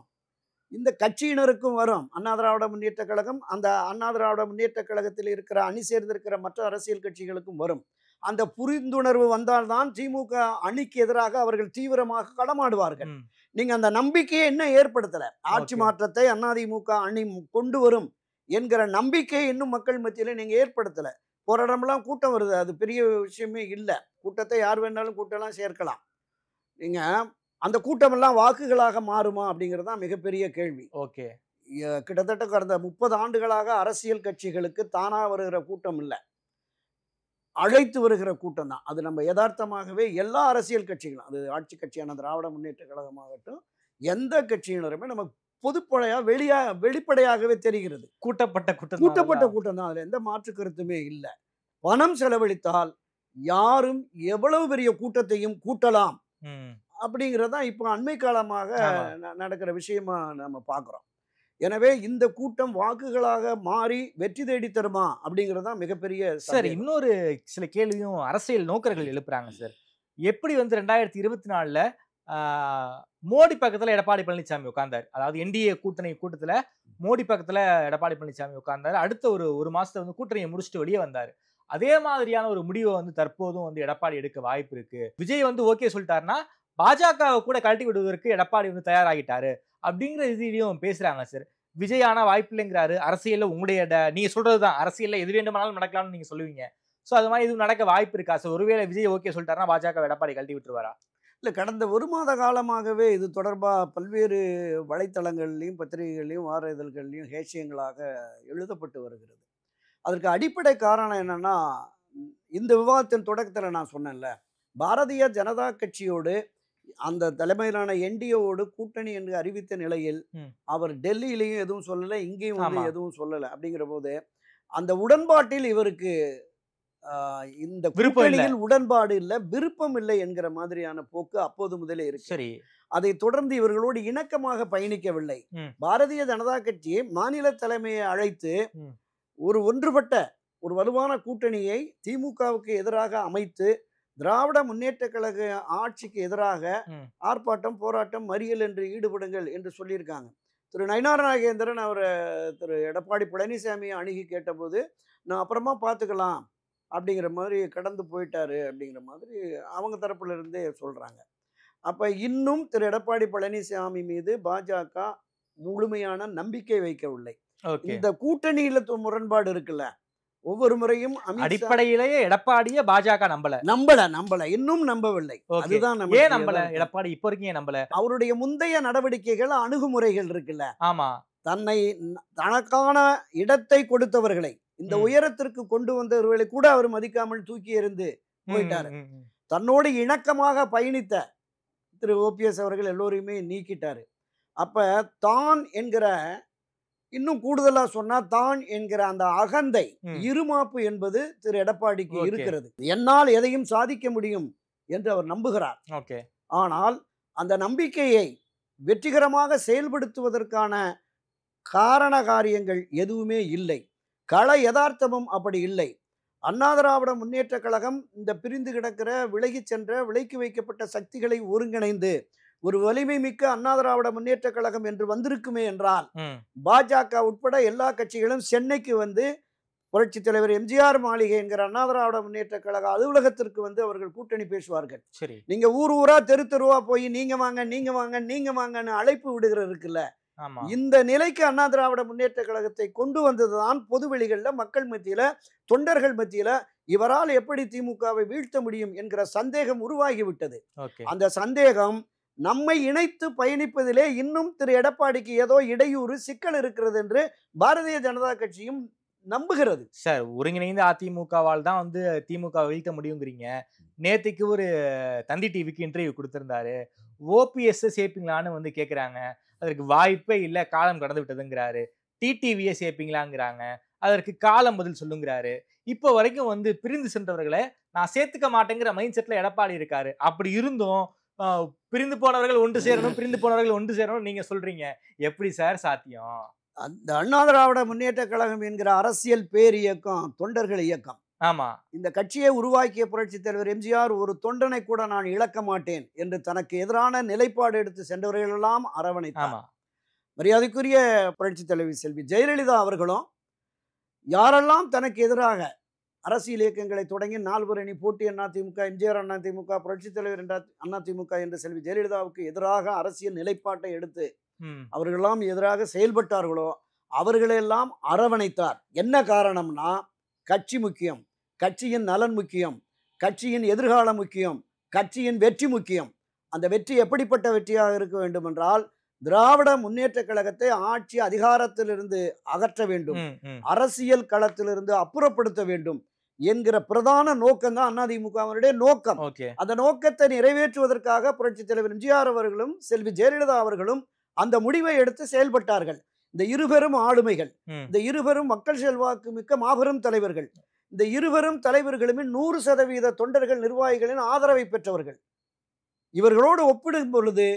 [SPEAKER 3] இந்த கட்சியினருக்கும் வரும். அண்ணா திராவிட முன்னேற்ற கழகம் அந்த அண்ணா திராவிட முன்னேற்ற கழகத்தில் இருக்கிற அணி சேர்ந்திருக்கிற மற்ற அரசியல் கட்சிகளுக்கும் வரும். அந்த புரிந்துணர்வு வந்தால்தான் திமுக அணிக்கு எதிராக அவர்கள் தீவிரமாக களமாடுவார்கள். நீங்க அந்த நம்பிக்கையை இன்னும் ஏற்படுத்தல. ஆட்சி மாற்றத்தை அதிமுக அணி கொண்டு வரும் என்கிற நம்பிக்கையை இன்னும் மக்கள் மத்தியில நீங்க ஏற்படுத்தல. ஒரு இடமெல்லாம் கூட்டம் வருது, அது பெரிய விஷயமே இல்லை. கூட்டத்தை யார் வேணாலும் கூட்டம்லாம் சேர்க்கலாம். நீங்க அந்த கூட்டம் எல்லாம் வாக்குகளாக மாறுமா அப்படிங்கிறது தான் மிகப்பெரிய கேள்வி. கிட்டத்தட்ட கடந்த 30 ஆண்டுகளாக அரசியல் கட்சிகளுக்கு தானா வருகிற கூட்டம் இல்லை, அழைத்து வருகிற கூட்டம் தான். அது நம்ம யதார்த்தமாகவே எல்லா அரசியல் கட்சிகளும், அது ஆட்சி கட்சியான திராவிட முன்னேற்ற கழகமாகட்டும், எந்த கட்சியினருமே நமக்கு வெளிப்படையாகவே தெரிகிறது.
[SPEAKER 4] கூட்டப்பட்ட
[SPEAKER 3] கூட்டப்பட்ட கூட்டம் தான், அதுல எந்த மாற்று கருத்துமே இல்லை. பணம் செலவழித்தால் யாரும் எவ்வளவு பெரிய கூட்டத்தையும் கூட்டலாம் அப்படிங்கிறதான் இப்போ அண்மை காலமாக நடக்கிற விஷயமா நம்ம பார்க்குறோம். எனவே இந்த கூட்டம் வாக்குகளாக மாறி வெற்றி தேடி தருமா அப்படிங்கிறதான் மிகப்பெரிய
[SPEAKER 4] சார். இன்னொரு சில கேள்வியும் அரசியல் நோக்கர்கள் எழுப்புறாங்க சார். எப்படி 2024ல மோடி பக்கத்துல எடப்பாடி பழனிசாமி உட்கார்ந்தாரு, அதாவது என்டிஏ கூட்டணி கூட்டத்துல மோடி பக்கத்துல எடப்பாடி பழனிசாமி உட்கார்ந்தாரு. அடுத்த ஒரு மாசத்தை கூட்டணியை முடிச்சுட்டு வெளியே வந்தாரு. அதே மாதிரியான ஒரு முடிவை தற்போதும் எடப்பாடி எடுக்க வாய்ப்பு இருக்கு. விஜய் ஓகே சொல்லிட்டாருன்னா பாஜகவை கூட கழட்டி விடுவதற்கு எடப்பாடி தயாராகிட்டாரு அப்படிங்கிற இதுலயும் பேசுறாங்க சார். விஜய் ஆனா வாய்ப்பு இல்லைங்கிறாரு. அரசியல்ல உங்களுடைய நீங்க சொல்றதுதான், அரசியல்ல எது வேண்டுமானாலும் நடக்கலாம்னு நீங்க சொல்லுவீங்க. சோ அது மாதிரி இது நடக்க வாய்ப்பு இருக்கா சார்? ஒருவேளை விஜய் ஓகே சொல்லிட்டாருன்னா பாஜக எடப்பாடி கழட்டி விட்டுருவாரா?
[SPEAKER 3] இல்லை, கடந்த 1 மாத காலமாகவே இது தொடர்பாக பல்வேறு வலைத்தளங்கள்லையும் பத்திரிகைகள்லையும் வார இதழ்கள்லையும் ஹேஷியங்களாக எழுதப்பட்டு வருகிறது. அதற்கு அடிப்படை காரணம் என்னன்னா, இந்த விவாதத்தின் தொடக்கத்தில் நான் சொன்னேன்ல, பாரதிய ஜனதா கட்சியோடு அந்த தலைமையிலான என்டிஏவோடு கூட்டணி என்று அறிவித்த நிலையில் அவர் டெல்லியிலையும் எதுவும் சொல்லலை, இங்கேயும் எதுவும் சொல்லலை. அப்படிங்கிற போது அந்த உடன்பாட்டில் இவருக்கு இந்த கூட்டணியில் உடன்பாடு இல்லை, விருப்பம் இல்லை என்கிற மாதிரியான போக்கு அப்போது முதலே இருக்கு.
[SPEAKER 4] சரி,
[SPEAKER 3] அதை தொடர்ந்து இவர்களோடு இணக்கமாக பயணிக்கவில்லை. பாரதிய ஜனதா கட்சி மாநில தலைமையை அழைத்து ஒரு ஒன்றுபட்ட ஒரு வலுவான கூட்டணியை திமுகவுக்கு எதிராக அமைத்து திராவிட முன்னேற்ற கழக ஆட்சிக்கு எதிராக ஆர்ப்பாட்டம், போராட்டம், மறியல் என்று ஈடுபடுங்கள் என்று சொல்லியிருக்காங்க. திரு நயினார் நாகேந்திரன் அவர் திரு எடப்பாடி பழனிசாமியை அணுகி கேட்டபோது நான் அப்புறமா பார்த்துக்கலாம் அப்படிங்கிற மாதிரி கடந்து போயிட்டாரு அப்படிங்கிற மாதிரி அவங்க தரப்புல இருந்தே சொல்றாங்க. அப்ப இன்னும் திரு எடப்பாடி பழனிசாமி மீது பாஜக முழுமையான நம்பிக்கை வைக்கவில்லை. இந்த கூட்டணியில முரண்பாடு இருக்குல்ல, ஒவ்வொரு முறையும்
[SPEAKER 4] அடிப்படையிலேயே எடப்பாடிய பாஜக
[SPEAKER 3] நம்பல இன்னும் நம்பவில்லை. அதுதான்
[SPEAKER 4] ஏன் நம்பல எடப்பாடி இப்ப வரைக்கும் நம்பல?
[SPEAKER 3] அவருடைய முந்தைய நடவடிக்கைகள், அணுகுமுறைகள் இருக்குல்ல,
[SPEAKER 4] ஆமா,
[SPEAKER 3] தனக்கான இடத்தை கொடுத்தவர்களை, இந்த உயரத்திற்கு கொண்டு வந்தவர்களை கூட அவர் மதிக்காமல் தூக்கி எறிந்து போயிட்டாரு. தன்னோடு இணக்கமாக பயணித்த திரு ஓபிஎஸ் அவர்கள் எல்லோரையுமே நீக்கிட்டாரு. அப்ப தான் என்கிற, இன்னும் கூடுதலா சொன்னா தான் என்கிற அந்த அகந்தை, இருமாப்பு என்பது திரு எடப்பாடிக்கு இருக்கிறது. என்னால் எதையும் சாதிக்க முடியும் என்று அவர் நம்புகிறார். ஆனால் அந்த நம்பிக்கையை வெற்றிகரமாக செயல்படுத்துவதற்கான காரண காரியங்கள் எதுவுமே இல்லை. கள யதார்த்தமும் அப்படி இல்லை. அண்ணா திராவிட முன்னேற்ற கழகம் இந்த பிரிந்து கிடக்கிற, விலகி சென்ற, விலக்கி வைக்கப்பட்ட சக்திகளை ஒருங்கிணைந்து ஒரு வலிமை மிக்க அண்ணா திராவிட முன்னேற்ற கழகம் என்று வந்திருக்குமே என்றால் பாஜக உட்பட எல்லா கட்சிகளும் சென்னைக்கு வந்து புரட்சி தலைவர் எம்ஜிஆர் மாளிகை என்கிற அண்ணா திராவிட முன்னேற்ற கழக அலுவலகத்திற்கு வந்து அவர்கள் கூட்டணி பேசுவார்கள். நீங்க ஊர் ஊரா தெரு தெருவா போய் நீங்க வாங்க நீங்க வாங்க நீங்க வாங்கன்னு அழைப்பு விடுகிறது இருக்குல்ல, இந்த நிலைக்கு அண்ணா திராவிட முன்னேற்ற கழகத்தை கொண்டு வந்ததுதான் பொதுவெளிகள்ல, மக்கள் மத்தியில, தொண்டர்கள் மத்தியில இவரால் எப்படி திமுகவை வீழ்த்த முடியும் என்கிற சந்தேகம் உருவாகிவிட்டது. அந்த சந்தேகம் நம்மை இணைத்து பயணிப்பதிலே இன்னும் திரு எடப்பாடிக்கு ஏதோ இடையூறு, சிக்கல் இருக்கிறது என்று பாரதிய ஜனதா கட்சியும் நம்புகிறது.
[SPEAKER 4] சார், ஒருங்கிணைந்த அதிமுகவால் தான் திமுக வீழ்த்த முடியுங்கிறீங்க. நேற்றுக்கு ஒரு தந்தி டிவிக்கு இன்டர்வியூ கொடுத்திருந்தாரு. ஓபிஎஸ் சேர்ப்பீங்களான்னு கேட்குறாங்க. அதற்கு வாய்ப்பே இல்லை, காலம் கடந்து விட்டதுங்கிறாரு. டிடிவியை சேர்ப்பீங்களாங்கிறாங்க, அதற்கு காலம் பதில் சொல்லுங்கிறாரு. இப்போ வரைக்கும் பிரிந்து சென்றவர்களை நான் சேர்த்துக்க மாட்டேங்கிற மைண்ட் செட்ல எடப்பாடி இருக்காரு. அப்படி இருந்தும் பிரிந்து போனவர்கள் ஒன்று சேரணும், பிரிந்து போனவர்கள் ஒன்று சேரணும் நீங்க சொல்றீங்க. எப்படி சார் சாத்தியம்?
[SPEAKER 3] அந்த அண்ணா திராவிட முன்னேற்ற கழகம் என்கிற அரசியல் பேர் இயக்கம் தொண்டர்கள் இயக்கம்.
[SPEAKER 4] ஆமா, இந்த
[SPEAKER 3] கட்சியை உருவாக்கிய புரட்சி தலைவர் எம்ஜிஆர் ஒரு தொண்டனை கூட நான் இழக்க மாட்டேன் என்று தனக்கு எதிரான நிலைப்பாடு எடுத்து சென்றவர்கள் எல்லாம் அரவணைத்தார். மரியாதைக்குரிய புரட்சி தலைவி செல்வி ஜெயலலிதா அவர்களும் யாரெல்லாம் தனக்கு எதிராக அரசியல் இயக்கங்களை தொடங்கி 4 அணி போட்டி அதிமுக, எம்ஜிஆர் அதிமுக, புரட்சி தலைவர் அதிமுக என்று செல்வி ஜெயலலிதாவுக்கு எதிராக அரசியல் நிலைப்பாட்டை எடுத்து அவர்களெல்லாம் எதிராக செயல்பட்டார்களோ அவர்களெல்லாம் அரவணைத்தார். என்ன காரணம்னா, கட்சி முக்கியம், கட்சியின் நலன் முக்கியம், கட்சியின் எதிர்காலம் முக்கியம், கட்சியின் வெற்றி முக்கியம். அந்த வெற்றி எப்படிப்பட்ட வெற்றியாக இருக்க வேண்டும் என்றால், திராவிட முன்னேற்ற கழகத்தை ஆட்சி அதிகாரத்திலிருந்து அகற்ற வேண்டும், அரசியல் களத்திலிருந்து அப்புறப்படுத்த வேண்டும் என்கிற பிரதான நோக்கம் தான் அதிமுகவினுடைய நோக்கம். அந்த நோக்கத்தை நிறைவேற்றுவதற்காக புரட்சித் தலைவர் எம்ஜிஆர் அவர்களும் செல்வி ஜெயலலிதா அவர்களும் அந்த முடிவை எடுத்து செயல்பட்டார்கள். இந்த இருவரும் ஆளுமைகள், இந்த இருவரும் மக்கள் செல்வாக்கு மிக்க மாபெரும் தலைவர்கள். இந்த இருவரும் தலைவர்களுமே 100% தொண்டர்கள் நிர்வாகிகளின் ஆதரவை பெற்றவர்கள். இவர்களோடு ஒப்பிடும் பொழுது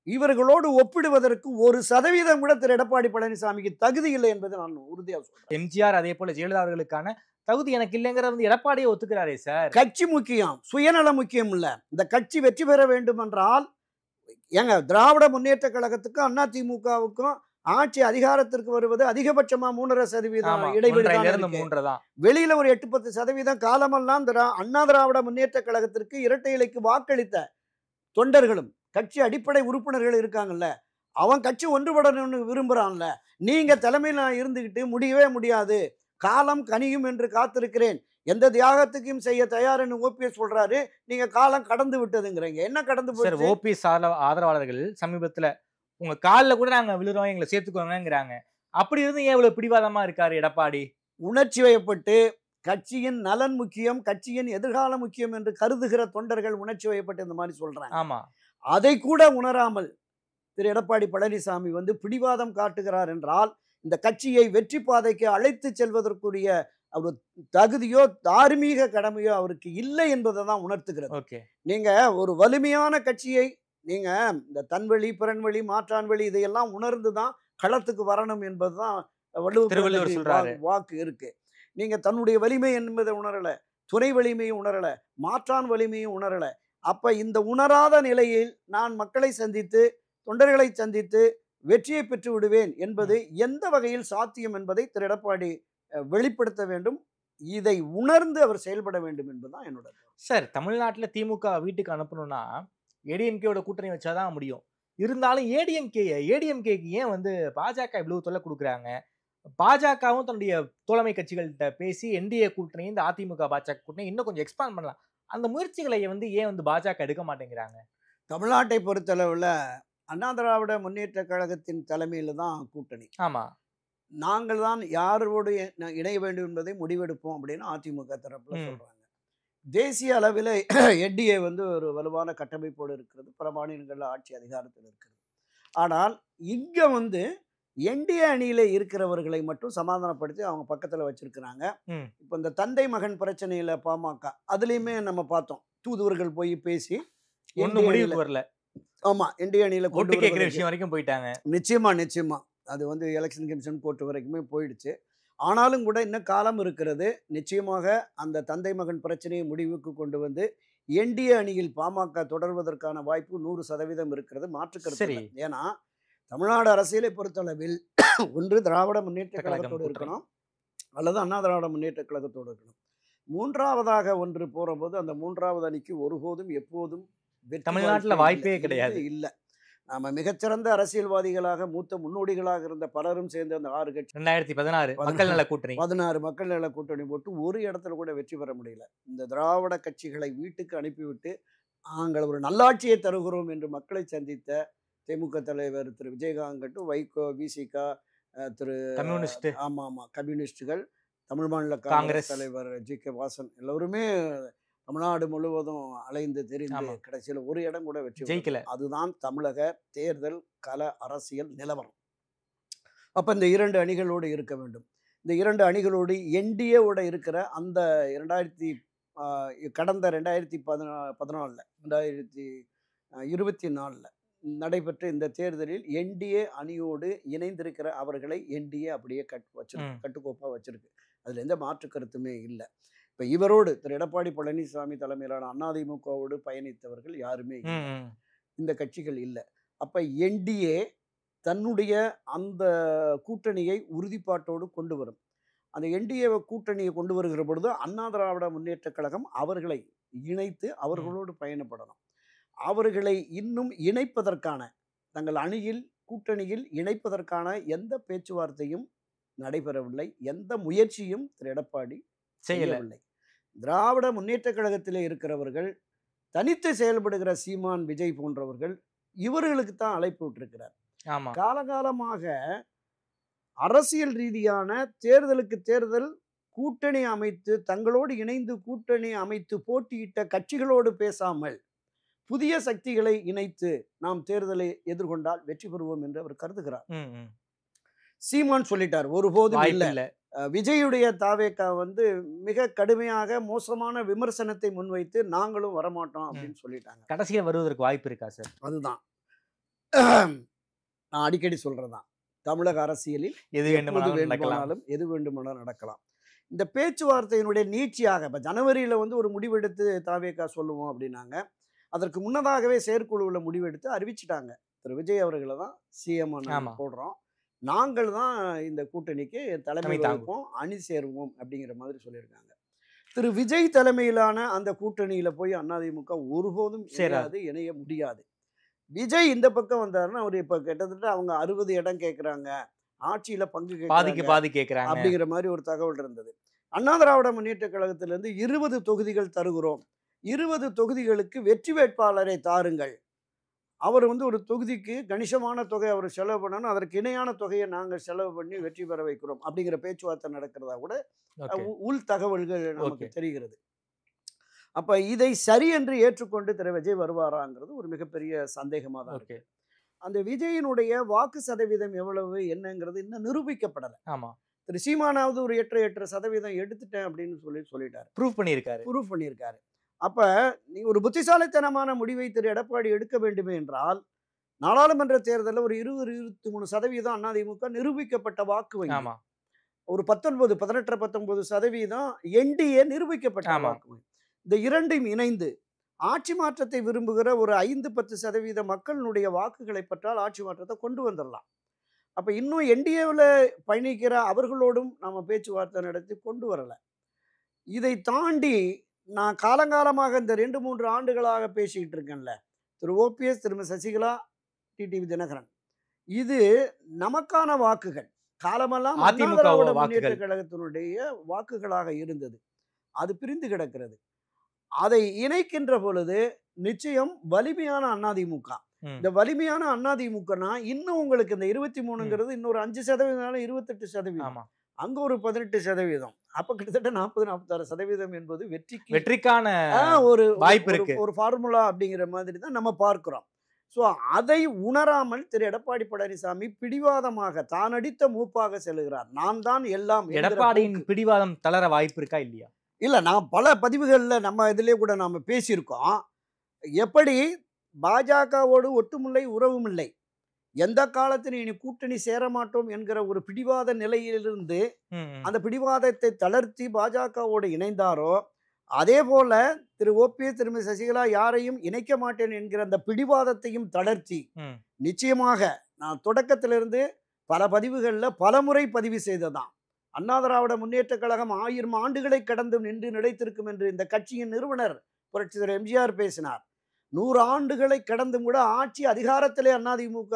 [SPEAKER 3] இவர்களோடு ஒப்பிடுவதற்கு 1% கூட திரு எடப்பாடி பழனிசாமிக்கு தகுதி இல்லை என்பதை நான் உறுதியாக சொல்றேன்.
[SPEAKER 4] எம்ஜிஆர் அதே போல ஜெயலலிதா அவர்களுக்கான தகுதி எனக்கு இல்லைங்கிறத வந்து எடப்பாடியே ஒத்துக்கிறாரே சார்.
[SPEAKER 3] கட்சி முக்கியம், சுயநலம் முக்கியம் இல்ல. இந்த கட்சி வெற்றி பெற வேண்டும் என்றால் ஏங்க திராவிட முன்னேற்ற கழகத்துக்கும் அதிமுகவுக்கும் ஆட்சி அதிகாரத்திற்கு வருவது அதிகபட்சமா 3.5% இடைவெளி. வெளியில ஒரு 8-10% காலமெல்லாம் அண்ணா திராவிட முன்னேற்ற கழகத்திற்கு இரட்டை இலைக்கு வாக்களித்த தொண்டர்களும் கட்சி அடிப்படை உறுப்பினர்கள் இருக்காங்கல்ல, அவன் கட்சி ஒன்றுபடணும்னு விரும்புறான்ல. நீங்க தலைமையில் நான் இருந்துகிட்டு முடியவே முடியாது, காலம் கனியும் என்று காத்திருக்கிறேன், எந்த தியாகத்துக்கும் செய்ய தயார்னு ஓபிஎஸ் சொல்றாரு. நீங்க காலம் கடந்து விட்டதுங்கிறீங்க. என்ன கடந்து போச்சு?
[SPEAKER 4] ஓபிஎஸ் ஆதரவாளர்கள் சமீபத்துல உங்க காலில் கூட நாங்க விழுறோம், எங்களை சேர்த்துக்கோங்கிறாங்க. அப்படி இருந்து ஏன் இவ்வளவு பிடிவாதமா இருக்காரு எடப்பாடி?
[SPEAKER 3] உணர்ச்சி வயப்பட்டு கட்சியின் நலன் முக்கியம், கட்சியின் எதிர்காலம் முக்கியம் என்று கருதுகிற தொண்டர்கள் உணர்ச்சி வயப்பட்டு இந்த மாதிரி சொல்றாங்க.
[SPEAKER 4] ஆமா,
[SPEAKER 3] அதை கூட உணராமல் திரு எடப்பாடி பழனிசாமி வந்து பிடிவாதம் காட்டுகிறார் என்றால் இந்த கட்சியை வெற்றி பாதைக்கு அழைத்து செல்வதற்குரிய அவர் தகுதியோ தார்மீக கடமையோ அவருக்கு இல்லை என்பதை தான் உணர்த்துகிறது. நீங்க ஒரு வலிமையான கட்சியை நீங்க இந்த தன்வழி பிறன்வழி மாற்றான்வழி இதையெல்லாம் உணர்ந்துதான் களத்துக்கு வரணும் என்பதுதான் வள்ளுவர் வாக்கு இருக்கு. நீங்க தன்னுடைய வலிமை என்பதை உணரல, துணை வலிமையும் உணரல, மாற்றான் வலிமையும் உணரல. அப்ப இந்த உணராத நிலையில் நான் மக்களை சந்தித்து தொண்டர்களை சந்தித்து வெற்றியை பெற்று விடுவேன் என்பது எந்த வகையில் சாத்தியம் என்பதை திரு எடப்பாடி வெளிப்படுத்த வேண்டும். இதை உணர்ந்து அவர் செயல்பட வேண்டும் என்பதுதான் என்னோட
[SPEAKER 4] சார். தமிழ்நாட்டில் திமுக வீட்டுக்கு அனுப்பணும்னா ஏடிஎம்கேயோட கூட்டணி வச்சாதான் முடியும். இருந்தாலும் ஏடிஎம்கேக்கு ஏன் வந்து பாஜக இவ்வளவு தொல்லை கொடுக்குறாங்க? பாஜகவும் தன்னுடைய தோழமை கட்சிகள்கிட்ட பேசி என்டிஏ கூட்டணி, இந்த அதிமுக பாஜக கூட்டணி இன்னும் கொஞ்சம் எக்ஸ்பாண்ட் பண்ணலாம். அந்த முயற்சிகளை வந்து ஏன் வந்து பாஜக எடுக்க மாட்டேங்கிறாங்க?
[SPEAKER 3] தமிழ்நாட்டை பொறுத்தளவில் அண்ணா திராவிட முன்னேற்ற கழகத்தின் தலைமையில தான் கூட்டணி.
[SPEAKER 4] ஆமா,
[SPEAKER 3] நாங்கள் தான் யாரோடு இணைய வேண்டும் என்பதை முடிவெடுப்போம் அப்படின்னு அதிமுக தரப்புல சொல்றாங்க. தேசிய அளவில் என்டிஏ வந்து ஒரு வலுவான கட்டமைப்போடு இருக்கிறது, பல மாநிலங்களில் ஆட்சி அதிகாரத்தில் இருக்கிறது. ஆனால் இங்க வந்து என்டிஏ அணியில இருக்கிறவர்களை மட்டும் சமாதானப்படுத்தி அவங்க பக்கத்துல வச்சிருக்கிறாங்க. இப்ப இந்த தந்தை மகன் பிரச்சனையில பாமக அதுலயுமே நம்ம பார்த்தோம், தூதுவர்கள் போய் பேசி
[SPEAKER 4] முடிவுக்கு வரல.
[SPEAKER 3] ஆமா, என்டிஏ அணியில கொண்டு
[SPEAKER 4] கேட்கிற விஷயம் வரைக்கும் போயிட்டாங்க.
[SPEAKER 3] நிச்சயமா அது வந்து எலெக்ஷன் கமிஷன் கோர்ட் வரைக்குமே போயிடுச்சு. ஆனாலும் கூட இன்னும் காலம் இருக்கிறது. நிச்சயமாக அந்த தந்தை மகன் பிரச்சனையை முடிவுக்கு கொண்டு வந்து என்டிஏ அணியில் பாமக தொடர்வதற்கான வாய்ப்பு 100% இருக்கிறது, மாற்றுக்கிறது. ஏன்னா தமிழ்நாடு அரசியலை பொறுத்தளவில் ஒன்று திராவிட முன்னேற்ற கழகத்தோடு இருக்கணும் அல்லது அண்ணா திராவிட முன்னேற்ற கழகத்தோடு இருக்கணும். மூன்றாவதாக ஒன்று போறபோது அந்த மூன்றாவது அணிக்கு ஒருபோதும் எப்போதும்
[SPEAKER 4] தமிழ்நாட்டில் வாய்ப்பே கிடையாது.
[SPEAKER 3] இல்லை, நாம மிகச்சிறந்த அரசியல்வாதிகளாக மூத்த முன்னோடிகளாக இருந்த பலரும் சேர்ந்து அந்த 6 கட்சி
[SPEAKER 4] 2016 மக்கள் நல கூட்டணி
[SPEAKER 3] 16 மக்கள் நல கூட்டணி போட்டு ஒரு இடத்துல கூட வெற்றி பெற முடியல. இந்த திராவிட கட்சிகளை வீட்டுக்கு அனுப்பிவிட்டு நாங்கள் ஒரு நல்லாட்சியை தருகிறோம் என்று மக்களை சந்தித்த திமுக தலைவர் திரு விஜயகாந்த், வைகோ, விசிகா, திரு
[SPEAKER 4] கம்யூனிஸ்ட்,
[SPEAKER 3] கம்யூனிஸ்டுகள், தமிழ் மாநில காங்கிரஸ் தலைவர் ஜி.கே. வாசன் எல்லோருமே தமிழ்நாடு முழுவதும் அலைந்து தெரிந்து கடைசியில் ஒரு இடம் கூட வெற்றி ஜெயிக்கல. அதுதான் தமிழக தேர்தல் கள அரசியல் நிலவரம். அப்ப இந்த 2 அணிகளோடு இருக்க வேண்டும். இந்த 2 அணிகளோடு என்டிஏவோட இருக்கிற அந்த கடந்த 2014 2024 நடைபெற்ற இந்த தேர்தலில் என்டிஏ அணியோடு இணைந்திருக்கிற அவர்களை என்டிஏ அப்படியே கட்டுக்கோப்பா வச்சிருக்கு. அதுல எந்த மாற்று கருத்துமே இல்லை. இப்ப இவரோடு திரு எடப்பாடி பழனிசாமி தலைமையிலான அதிமுகவோடு பயணித்தவர்கள் யாருமே இல்லை, இந்த கட்சிகள் இல்லை. அப்ப என்டிஏ தன்னுடைய அந்த கூட்டணியை உறுதிப்பாட்டோடு கொண்டு வரும். அந்த என்டிஏ கூட்டணியை கொண்டு வருகிற பொழுது அண்ணா திராவிட முன்னேற்ற கழகம் அவர்களை இணைத்து அவர்களோடு பயணப்படணும். அவர்களை இன்னும் இணைப்பதற்கான தங்கள் அணியில் கூட்டணியில் இணைப்பதற்கான எந்த பேச்சுவார்த்தையும் நடைபெறவில்லை, எந்த முயற்சியும் திரு எடப்பாடி செய்யவில்லை. திராவிட முன்னேற்ற கழகத்திலே இருக்கிறவர்கள், தனித்து செயல்படுகிற சீமான், விஜய் போன்றவர்கள் இவர்களுக்கு தான் அழைப்பு விட்டிருக்கிறார்.
[SPEAKER 4] ஆமா.
[SPEAKER 3] காலகாலமாக அரசியல் ரீதியான தேர்தலுக்கு தேர்தல் கூட்டணி அமைத்து தங்களோடு இணைந்து கூட்டணி அமைத்து போட்டியிட்ட கட்சிகளோடு பேசாமல் புதிய சக்திகளை இணைத்து நாம் தேர்தலை எதிர்கொண்டால் வெற்றி பெறுவோம் என்று அவர் கருதுகிறார். சீமான் சொல்லிட்டார், ஒருபோதும் இல்ல. விஜயுடைய தாவேக்கா வந்து மிக கடுமையாக மோசமான விமர்சனத்தை முன்வைத்து நாங்களும் வரமாட்டோம் அப்படின்னு சொல்லிட்டாங்க.
[SPEAKER 4] கடைசியில் வருவதற்கு வாய்ப்பு இருக்கா சார்?
[SPEAKER 3] அதுதான் நான் அடிக்கடி சொல்றதுதான், தமிழக அரசியலில்
[SPEAKER 4] எது
[SPEAKER 3] வேண்டுமானாலும் எது வேண்டுமானாலும் நடக்கலாம். இந்த பேச்சுவார்த்தையினுடைய நீட்சியாக இப்ப ஜனவரியில வந்து ஒரு முடிவெடுத்து தாவேக்கா சொல்லுவோம் அப்படின்னாங்க. அதற்கு முன்னதாகவே செயற்குழுவில் முடிவெடுத்து அறிவிச்சிட்டாங்க, திரு விஜய் அவர்களை தான் சிஎம் போடுறோம், நாங்கள் தான் இந்த கூட்டணிக்கு தலைமை வகிப்போம், அணி சேருவோம் அப்படிங்கிற மாதிரி சொல்லியிருக்காங்க. திரு விஜய் தலைமையிலான அந்த கூட்டணியில போய் அதிமுக ஒருபோதும் இணைய முடியாது. விஜய் இந்த பக்கம் வந்தாருன்னா அவர் இப்ப கிட்டத்தட்ட அவங்க 60 இடம் கேட்கிறாங்க, ஆட்சியில பங்கு
[SPEAKER 4] பாதி கேட்கிறாங்க
[SPEAKER 3] அப்படிங்கிற மாதிரி ஒரு தகவல் இருந்தது. அண்ணா திராவிட முன்னேற்ற கழகத்திலிருந்து 20 தொகுதிகள் தருகிறோம், 20 தொகுதிகளுக்கு வெற்றி வேட்பாளரை தாருங்கள், அவர் வந்து ஒரு தொகுதிக்கு கணிசமான தொகை அவர் செலவு பண்ணணும், அதற்கு இணையான தொகையை நாங்கள் செலவு பண்ணி வெற்றி பெற வைக்கிறோம் அப்படிங்கிற பேச்சுவார்த்தை நடக்கிறதா கூட உள் தகவல்கள் நமக்கு தெரிகிறது. அப்ப இதை சரி என்று ஏற்றுக்கொண்டு திரு விஜய் வருவாராங்கிறது ஒரு மிகப்பெரிய சந்தேகமா தான் இருக்கு. அந்த விஜயினுடைய வாக்கு சதவீதம் எவ்வளவு என்னங்கிறது இன்னும் நிரூபிக்கப்படலை.
[SPEAKER 4] ஆமா,
[SPEAKER 3] திரு சீமானாவது ஒரு 8% எடுத்துட்டேன் அப்படின்னு சொல்லிட்டாரு,
[SPEAKER 4] ப்ரூஃப் பண்ணியிருக்காரு.
[SPEAKER 3] அப்ப நீ ஒரு புத்திசாலித்தனமான முடிவை திரு எடப்பாடி எடுக்க வேண்டுமே என்றால் நாடாளுமன்ற தேர்தலில் ஒரு 20-23% அதிமுக நிரூபிக்கப்பட்ட வாக்கு வங்கி, ஒரு 18-19% என்டிஏ நிரூபிக்கப்பட்ட வாக்கு வங்கி, இந்த இரண்டையும் இணைந்து ஆட்சி மாற்றத்தை விரும்புகிற ஒரு 5-10% மக்களுடைய வாக்குகளை பெற்றால் ஆட்சி மாற்றத்தை கொண்டு வந்துடலாம். அப்ப இன்னும் என்டிஏவில் பயணிக்கிற அவர்களோடும் நம்ம பேச்சுவார்த்தை நடத்தி கொண்டு வரல. இதை தாண்டி நான் காலங்காலமாக இந்த 2-3 ஆண்டுகளாக பேசிக்கிட்டு இருக்கேன்ல, திரு ஓபிஎஸ், திருமதி சசிகலா, டிடிவி தினகரன், இது நமக்கான வாக்குகள், காலமெல்லாம் அதிமுக முன்னேற்ற கழகத்தினுடைய வாக்குகளாக இருந்தது, அது பிரிந்து கிடக்கிறது. அதை இணைக்கின்ற பொழுது நிச்சயம் வலிமையான அதிமுக, இந்த வலிமையான அதிமுகனா இன்னும் உங்களுக்கு இந்த 23ங்கிறது இன்னொரு 5% 28%, அங்க ஒரு 18%, அப்ப கிட்டத்தட்ட 40-46% என்பது வெற்றிக்கான ஒரு வாய்ப்பு இருக்கு, ஒரு ஃபார்முலா அப்படிங்கிற மாதிரி தான் நம்ம பார்க்கிறோம். ஸோ அதை உணராமல் திரு எடப்பாடி பழனிசாமி பிடிவாதமாக தான் அடித்த மூப்பாக செல்கிறார். நான் தான் எல்லாம்.
[SPEAKER 4] எடப்பாடியின் பிடிவாதம் தளர வாய்ப்பு இருக்கா இல்லையா?
[SPEAKER 3] இல்ல, நான் பல பதிவுகளில் நம்ம இதிலே கூட நாம பேசியிருக்கோம். எப்படி பாஜகவோடு ஒட்டுமில்லை உறவும் இல்லை, எந்த காலத்திலும் இனி கூட்டணி சேரமாட்டோம் என்கிற ஒரு பிடிவாத நிலையிலிருந்து அந்த பிடிவாதத்தை தளர்த்தி பாஜகவோடு இணைந்தாரோ, அதே போல திரு ஓபிஎஸ், திருமதி சசிகலா யாரையும் இணைக்க மாட்டேன் என்கிற அந்த பிடிவாதத்தையும் தளர்த்தி, நிச்சயமாக நான் தொடக்கத்திலிருந்து பல பதிவுகளில் பல முறை பதிவு செய்ததான், அண்ணா திராவிட முன்னேற்ற கழகம் 1000 ஆண்டுகளை கடந்து நின்று நிலைத்திருக்கும் என்று இந்த கட்சியின் நிறுவனர் புரட்சித்தலைவர் எம்ஜிஆர் பேசினார். 100 ஆண்டுகளை கடந்தும் கூட ஆட்சி அதிகாரத்திலே அதிமுக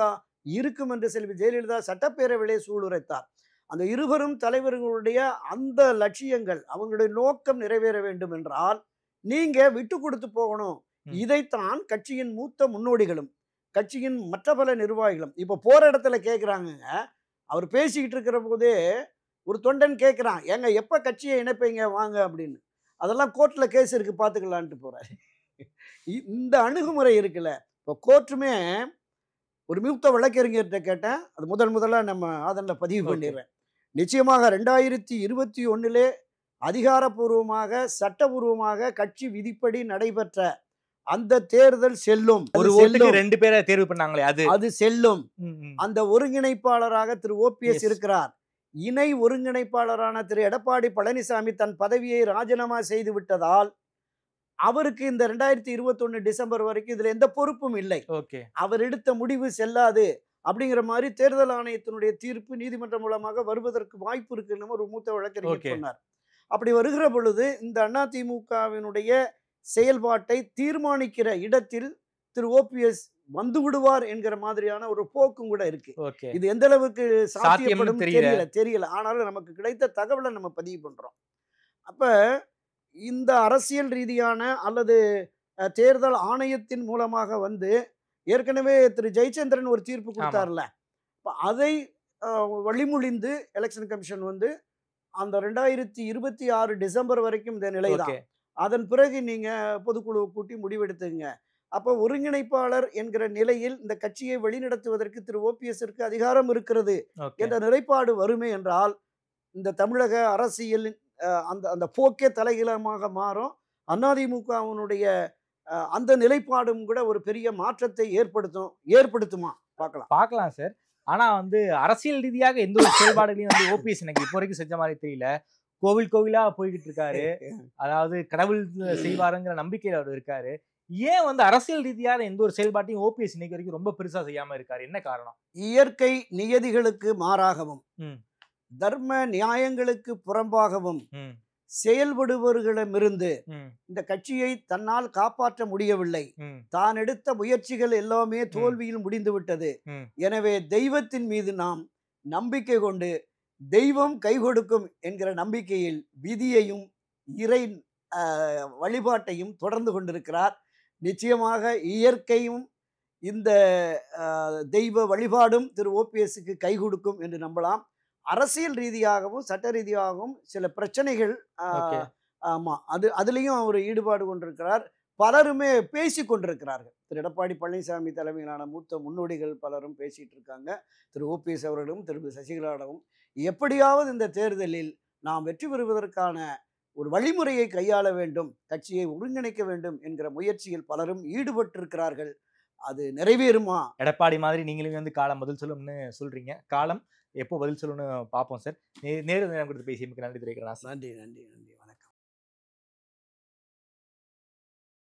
[SPEAKER 3] இருக்கும் என்று செல்வி ஜெயலலிதா சட்டப்பேரவையிலே சூளுரைத்தார். அந்த இருவரும் தலைவர்களுடைய அந்த லட்சியங்கள், அவங்களுடைய நோக்கம் நிறைவேற வேண்டும் என்றால் நீங்க விட்டு கொடுத்து போகணும். இதைத்தான் கட்சியின் மூத்த முன்னோடிகளும் கட்சியின் மற்ற பல நிர்வாகிகளும் இப்ப போற இடத்துல கேட்கிறாங்க. அவர் பேசிக்கிட்டு இருக்கிற போதே ஒரு தொண்டன் கேட்கிறான், ஏங்க எப்ப கட்சியை இணைப்பீங்க வாங்க அப்படின்னு. அதெல்லாம் கோர்ட்ல கேஸ் இருக்கு பாத்துக்கலான்ட்டு போறாரு. இந்த அணுகுமுறை இருக்குல்ல, இப்போ கோர்ட்டுமே ஒரு மூத்த வழக்கறிஞர்கிட்ட கேட்டேன், அது முதல்ல நம்ம அதனில் பதிவு பண்ணிடுறேன். நிச்சயமாக 2021 அதிகாரப்பூர்வமாக சட்டபூர்வமாக கட்சி விதிப்படி நடைபெற்ற அந்த தேர்தல் செல்லும்.
[SPEAKER 4] ஒரு ஓட்டுக்கு 2 பேரை தேர்வு பண்ணாங்களே,
[SPEAKER 3] அது செல்லும். அந்த ஒருங்கிணைப்பாளராக திரு ஓபிஎஸ் இருக்கிறார். இணை ஒருங்கிணைப்பாளரான திரு எடப்பாடி பழனிசாமி தன் பதவியை ராஜினாமா செய்து விட்டதால் அவருக்கு இந்த 2021 டிசம்பர் வரைக்கும் இதுல எந்த பொறுப்பும் இல்லை. அவர் எடுத்த முடிவு செல்லாது அப்படிங்கிற மாதிரி தேர்தல் ஆணையத்தினுடைய தீர்ப்பு நீதிமன்றம் மூலமாக வருவதற்கு வாய்ப்பு இருக்குன்னு ஒரு மூத்த வழக்கறிஞர் சொன்னார். அப்படி வருகிற பொழுது இந்த அதிமுகவினுடைய செயல்பாட்டை தீர்மானிக்கிற இடத்தில் திரு ஓபிஎஸ் வந்து விடுவார் என்கிற மாதிரியான ஒரு போக்கும் கூட இருக்கு. இது எந்த அளவுக்கு சாத்தியப்படும் தெரியல. ஆனாலும் நமக்கு கிடைத்த தகவலை நம்ம பதிவு பண்றோம். அப்ப இந்த அரசியல் ரீதியான அல்லது தேர்தல் ஆணையத்தின் மூலமாக வந்து ஏற்கனவே திரு ஜெயச்சந்திரன் ஒரு தீர்ப்பு கொடுத்தார்ல, அதை வழிமொழிந்து எலெக்ஷன் கமிஷன் வந்து அந்த 2026 டிசம்பர் வரைக்கும் இந்த நிலைதான். அதன் பிறகு நீங்க பொதுக்குழு கூட்டி முடிவெடுத்துங்க. அப்போ ஒருங்கிணைப்பாளர் என்கிற நிலையில் இந்த கட்சியை வழிநடத்துவதற்கு திரு ஓபிஎஸ்ற்கு அதிகாரம் இருக்கிறது என்ற நிலைப்பாடு வருமே என்றால் இந்த தமிழக அரசியல் அந்த அந்த போக்கே தலைகீழமாக மாறும். அதிமுகவினுடைய அந்த நிலைப்பாடும் கூட ஒரு பெரிய மாற்றத்தை ஏற்படுத்துமா
[SPEAKER 4] பார்க்கலாம் சார். ஆனா வந்து அரசியல் ரீதியாக எந்த ஒரு செயல்பாடுகளையும் வந்து ஓபிஎஸ் எனக்கு இப்போ வரைக்கும் செஞ்ச மாதிரி தெரியல. கோவிலா போய்கிட்டு இருக்காரு. அதாவது கடவுள் செய்வாருங்கிற நம்பிக்கையில அவர் இருக்காரு. ஏன் வந்து அரசியல் ரீதியான எந்த ஒரு செயல்பாட்டையும் ஓபிஎஸ் இன்னைக்கு வரைக்கும் ரொம்ப பெருசா செய்யாம இருக்காரு? என்ன காரணம்?
[SPEAKER 3] இயற்கை நியதிகளுக்கு மாறாகவும் தர்ம நியாயங்களுக்கு புறம்பாகவும் செயல்படுபவர்களிடமிருந்து இந்த கட்சியை தன்னால் காப்பாற்ற முடியவில்லை. தான் எடுத்த முயற்சிகள் எல்லாமே தோல்வியில் முடிந்துவிட்டது. எனவே தெய்வத்தின் மீது நாம் நம்பிக்கை கொண்டு தெய்வம் கை கொடுக்கும் என்கிற நம்பிக்கையில் விதியையும் இறை வழிபாட்டையும் தொடர்ந்து கொண்டிருக்கிறார். நிச்சயமாக இயற்கையும் இந்த தெய்வ வழிபாடும் திரு ஓபிஎஸ்க்கு கை கொடுக்கும் என்று நம்பலாம். அரசியல் ரீதியாகவும் சட்ட ரீதியாகவும் சில பிரச்சனைகள் ஆமா அதுலயும் அவர் ஈடுபாடு கொண்டிருக்கிறார். பலருமே பேசி கொண்டிருக்கிறார்கள். திரு எடப்பாடி பழனிசாமி தலைமையிலான மூத்த முன்னோடிகள் பலரும் பேசிட்டு இருக்காங்க. திரு ஓபிஎஸ் அவர்களும் திரு சசிகலாவும் எப்படியாவது இந்த தேர்தலில் நாம் வெற்றி பெறுவதற்கான ஒரு வழிமுறையை கையாள வேண்டும், கட்சியை ஒருங்கிணைக்க வேண்டும் என்கிற முயற்சியில் பலரும் ஈடுபட்டிருக்கிறார்கள். அது நிறைவேறுமா?
[SPEAKER 4] எடப்பாடி மாதிரி நீங்களும் வந்து காலம் பதில் சொல்லும்னு சொல்றீங்க. காலம் எப்போ பதில் சொல்லணும்னு பார்ப்போம் சார். நேரம் கொடுத்து பேசியமைக்கு நன்றி தெரிவிக்கிறேன்.
[SPEAKER 3] நன்றி.